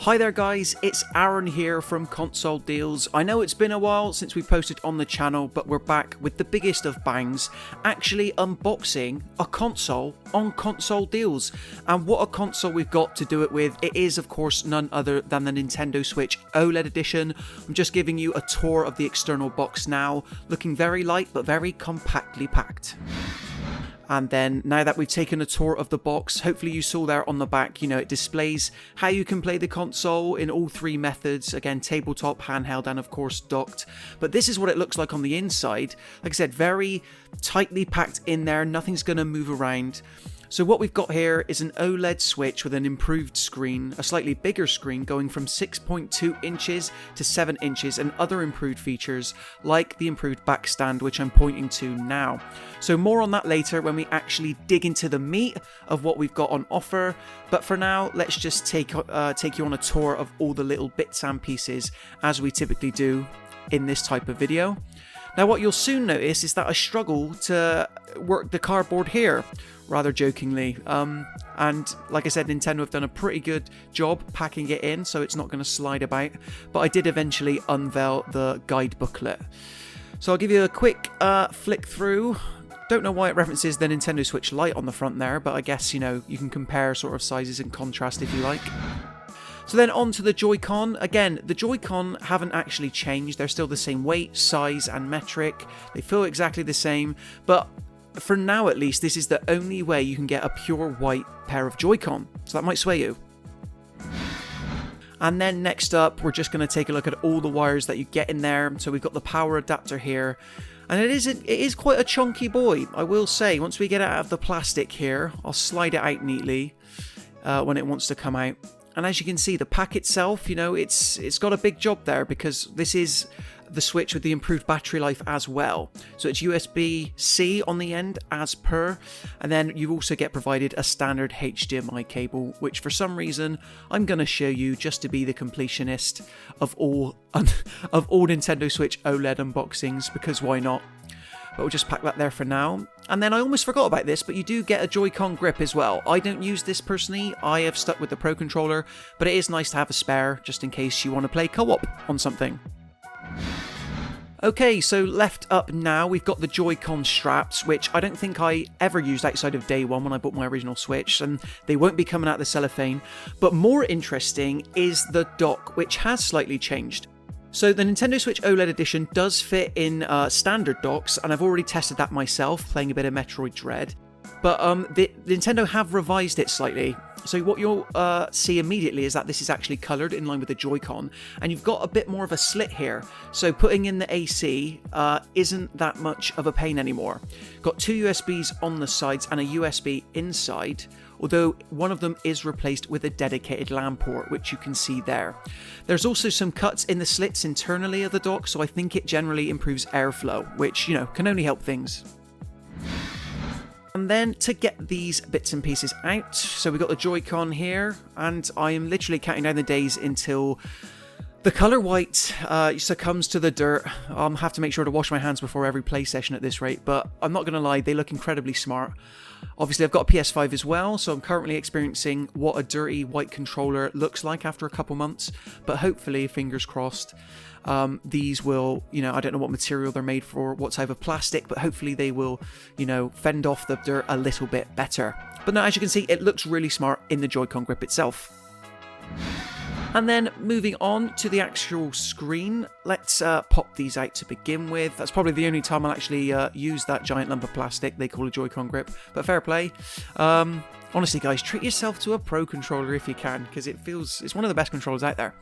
Hi there guys, it's Aaron here from Console Deals. I know it's been a while since we posted on the channel, but we're back with the biggest of bangs, actually unboxing a console on Console Deals. And what a console we've got to do it with. It is of course none other than the Nintendo Switch OLED edition. I'm just giving you a tour of the external box now, looking very light but very compactly packed. And then now that we've taken a tour of the box, hopefully you saw there on the back, it displays how you can play the console in all three methods. Again, tabletop, handheld, and of course docked. But this is what it looks like on the inside. Like I said, very tightly packed in there. Nothing's going to move around. So what we've got here is an OLED Switch with an improved screen, a slightly bigger screen going from 6.2 inches to 7 inches, and other improved features like the improved back stand, which I'm pointing to now. So more on that later when we actually dig into the meat of what we've got on offer. But for now, let's just take you on a tour of all the little bits and pieces as we typically do in this type of video. Now what you'll soon notice is that I struggle to work the cardboard here, rather jokingly. And like I said, Nintendo have done a pretty good job packing it in, so it's not going to slide about. But I did eventually unveil the guide booklet. So I'll give you a quick flick through. Don't know why it references the Nintendo Switch Lite on the front there, but I guess, you can compare sort of sizes and contrast if you like. So then on to the Joy-Con. Again, the Joy-Con haven't actually changed. They're still the same weight, size, and metric. They feel exactly the same, but for now at least, this is the only way you can get a pure white pair of Joy-Con. So that might sway you. And then next up, we're just going to take a look at all the wires that you get in there. So we've got the power adapter here. And it is quite a chunky boy, I will say. Once we get it out of the plastic here, I'll slide it out neatly when it wants to come out. And as you can see, the pack itself, it's got a big job there because this is the Switch with the improved battery life as well. So it's USB-C on the end as per, and then you also get provided a standard HDMI cable, which for some reason I'm going to show you just to be the completionist of all Nintendo Switch OLED unboxings, because why not? But we'll just pack that there for now. And then I almost forgot about this, but you do get a Joy-Con grip as well. I don't use this personally. I have stuck with the Pro Controller, but it is nice to have a spare just in case you want to play co-op on something. Okay, so left up now, we've got the Joy-Con straps, which I don't think I ever used outside of day one when I bought my original Switch, and they won't be coming out of the cellophane. But more interesting is the dock, which has slightly changed. So the Nintendo Switch OLED edition does fit in standard docks, and I've already tested that myself, playing a bit of Metroid Dread. But Nintendo have revised it slightly. So what you'll see immediately is that this is actually coloured in line with the Joy-Con, and you've got a bit more of a slit here. So putting in the AC isn't that much of a pain anymore. Got two USBs on the sides and a USB inside, although one of them is replaced with a dedicated LAN port, which you can see there. There's also some cuts in the slits internally of the dock, so I think it generally improves airflow, which, can only help things. And then to get these bits and pieces out, so we've got the Joy-Con here, and I am literally counting down the days until the colour white succumbs to the dirt. I'll have to make sure to wash my hands before every play session at this rate, but I'm not going to lie, they look incredibly smart. Obviously, I've got a PS5 as well, so I'm currently experiencing what a dirty white controller looks like after a couple months, but hopefully, fingers crossed, these will, I don't know what material they're made for, what type of plastic, but hopefully they will, fend off the dirt a little bit better. But now, as you can see, it looks really smart in the Joy-Con grip itself. And then moving on to the actual screen, let's pop these out to begin with. That's probably the only time I'll actually use that giant lump of plastic they call a Joy-Con grip, but fair play. Honestly, guys, treat yourself to a Pro Controller if you can, because it's one of the best controllers out there.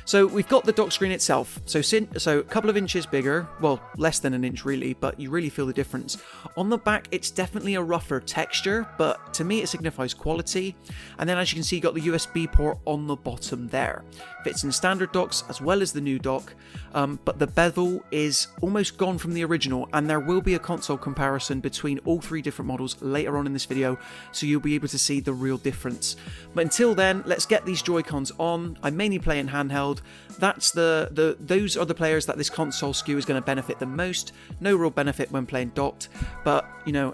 So we've got the dock screen itself. So a couple of inches bigger, well, less than an inch really, but you really feel the difference. On the back, it's definitely a rougher texture, but to me it signifies quality. And then as you can see, you got the USB port on the bottom there. Fits in standard docks as well as the new dock, but the bevel is almost gone from the original, and there will be a console comparison between all three different models later on in this video, so you'll be able to see the real difference. But until then, let's get these Joy-Cons on. I mainly play in handheld. Those are the players that this console SKU is going to benefit the most. No real benefit when playing docked, but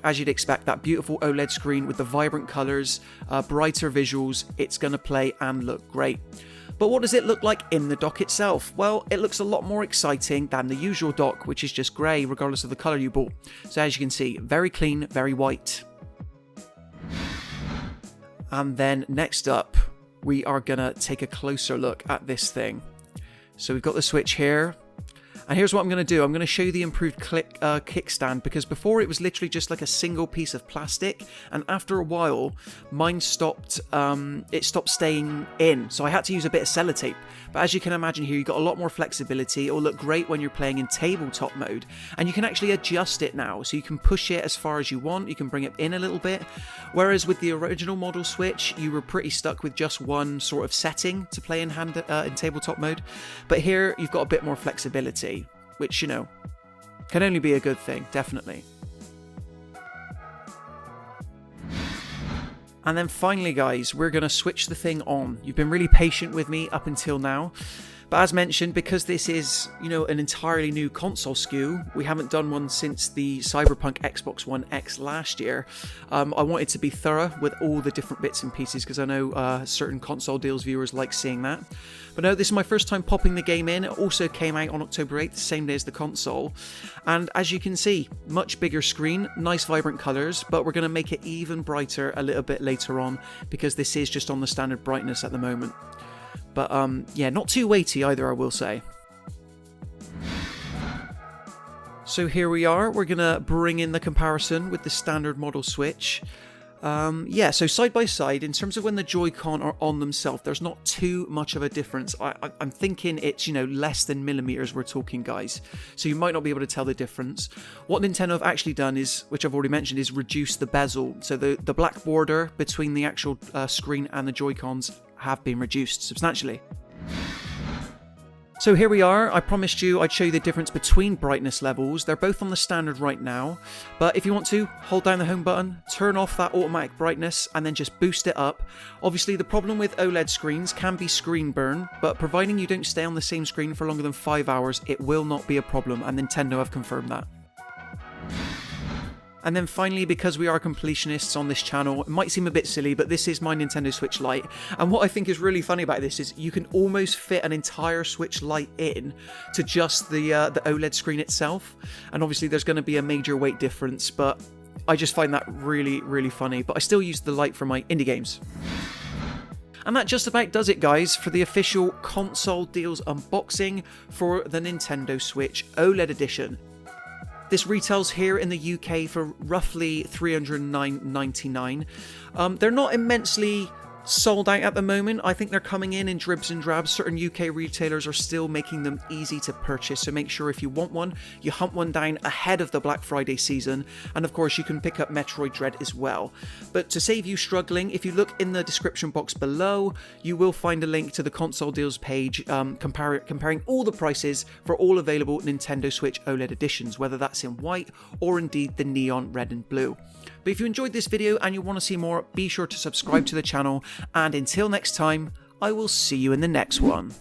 as you'd expect, that beautiful OLED screen with the vibrant colours, brighter visuals, it's going to play and look great. But what does it look like in the dock itself? Well, it looks a lot more exciting than the usual dock, which is just grey regardless of the colour you bought. So as you can see, very clean, very white. And then next up, we are gonna take a closer look at this thing. So we've got the Switch here. And here's what I'm going to do. I'm going to show you the improved kickstand, because before it was literally just like a single piece of plastic, and after a while mine stopped staying in, so I had to use a bit of sellotape. But as you can imagine here, you've got a lot more flexibility. It will look great when you're playing in tabletop mode, and you can actually adjust it now, so you can push it as far as you want, you can bring it in a little bit, whereas with the original model Switch you were pretty stuck with just one sort of setting to play in tabletop mode. But here you've got a bit more flexibility, which, you know, can only be a good thing, definitely. And then finally, guys, we're going to switch the thing on. You've been really patient with me up until now. But as mentioned, because this is, you know, an entirely new console SKU, we haven't done one since the Cyberpunk Xbox One X last year. I wanted to be thorough with all the different bits and pieces, because I know certain console deals viewers like seeing that. But no, this is my first time popping the game in. It also came out on October 8th, the same day as the console. And as you can see, much bigger screen, nice vibrant colours, but we're going to make it even brighter a little bit later on, because this is just on the standard brightness at the moment. But yeah, not too weighty either, I will say. So here we are, we're going to bring in the comparison with the standard model Switch. Yeah, so side by side, in terms of when the Joy-Con are on themselves, there's not too much of a difference. I'm thinking it's, you know, less than millimeters we're talking, guys. So you might not be able to tell the difference. What Nintendo have actually done is, which I've already mentioned, is reduce the bezel. So the black border between the actual screen and the Joy-Cons have been reduced substantially. So here we are. I promised you I'd show you the difference between brightness levels. They're both on the standard right now, but if you want to, hold down the home button, turn off that automatic brightness, and then just boost it up. Obviously, the problem with OLED screens can be screen burn, but providing you don't stay on the same screen for longer than 5 hours, it will not be a problem, and Nintendo have confirmed that. And then finally, because we are completionists on this channel, it might seem a bit silly, but this is my Nintendo Switch Lite. And what I think is really funny about this is you can almost fit an entire Switch Lite in to just the OLED screen itself. And obviously there's going to be a major weight difference, but I just find that really, really funny. But I still use the Lite for my indie games. And that just about does it, guys, for the official console deals unboxing for the Nintendo Switch OLED edition. This retails here in the UK for roughly $309.99. They're not immensely sold out at the moment. I think they're coming in dribs and drabs. Certain UK retailers are still making them easy to purchase, so make sure if you want one, you hunt one down ahead of the Black Friday season. And of course, you can pick up Metroid Dread as well. But to save you struggling, if you look in the description box below, you will find a link to the console deals page comparing all the prices for all available Nintendo Switch OLED editions, whether that's in white or indeed the neon red and blue. But if you enjoyed this video and you want to see more, be sure to subscribe to the channel, and until next time, I will see you in the next one.